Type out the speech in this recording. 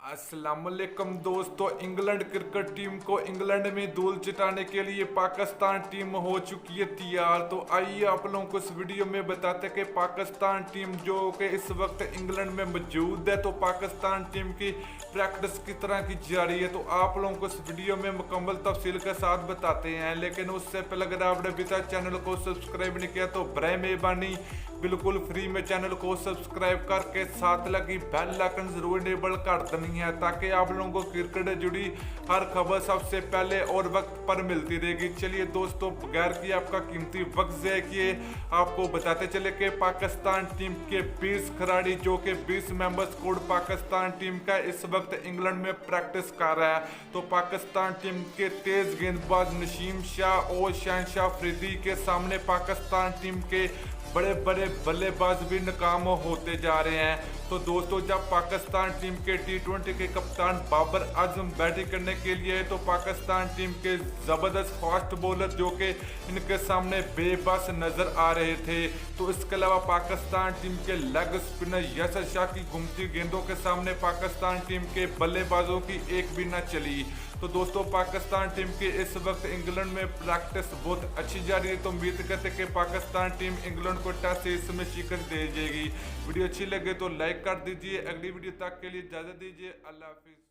अस्सलामुअलैकुम दोस्तों, England cricket team को इंग्लैंड में धूल चटाने के लिए पाकिस्तान टीम हो चुकी है तैयार। तो आइए आप लोगों को इस वीडियो में बताते कि पाकिस्तान टीम जो कि इस वक्त इंग्लैंड में मौजूद है, तो पाकिस्तान टीम की प्रैक्टिस किस तरह की जा रही है, तो आप लोगों को इस वीडियो में मुकम्मल तफसील के साथ बताते हैं। लेकिन उससे पहले अगर आपने अभी तक चैनल को सब्सक्राइब नहीं किया तो बराए मेहरबानी बिल्कुल फ्री में चैनल को सब्सक्राइब करके साथ लगी बेल आइकन जरूर इनेबल कर देनी है, ताकि आप लोगों को क्रिकेट से जुड़ी हर खबर सबसे पहले और वक्त पर मिलती रहेगी। चलिए दोस्तों, बगैर की आपका कीमती वक्त ज़ाया किए आपको बताते चले कि पाकिस्तान टीम के 20 खिलाड़ी जो कि 20 मेंबर स्क्वाड पाकिस्तान टीम का इस वक्त इंग्लैंड में प्रैक्टिस कर रहा है। तो पाकिस्तान टीम के तेज गेंदबाज नसीम शाह और शहनशाह अफरीदी के सामने पाकिस्तान टीम के बड़े बड़े बल्लेबाज भी नाकाम होते जा रहे हैं। तो दोस्तों, जब पाकिस्तान टीम के T20 के कप्तान बाबर आजम बैटिंग करने के लिए, तो पाकिस्तान टीम के ज़बरदस्त फास्ट बॉलर जो कि इनके सामने बेबस नज़र आ रहे थे। तो इसके अलावा पाकिस्तान टीम के लेग स्पिनर यशर शाह की घूमती गेंदों के सामने पाकिस्तान टीम के बल्लेबाजों की एक भी न चली। तो दोस्तों, पाकिस्तान टीम के इस वक्त इंग्लैंड में प्रैक्टिस बहुत अच्छी जा रही है। तो उम्मीद करते हैं कि पाकिस्तान टीम इंग्लैंड को टेस्ट सीरीज में शिकस्त दे जाएगी। वीडियो अच्छी लगे तो लाइक कर दीजिए। अगली वीडियो तक के लिए इजाज़त दीजिए। अल्लाह हाफिज़।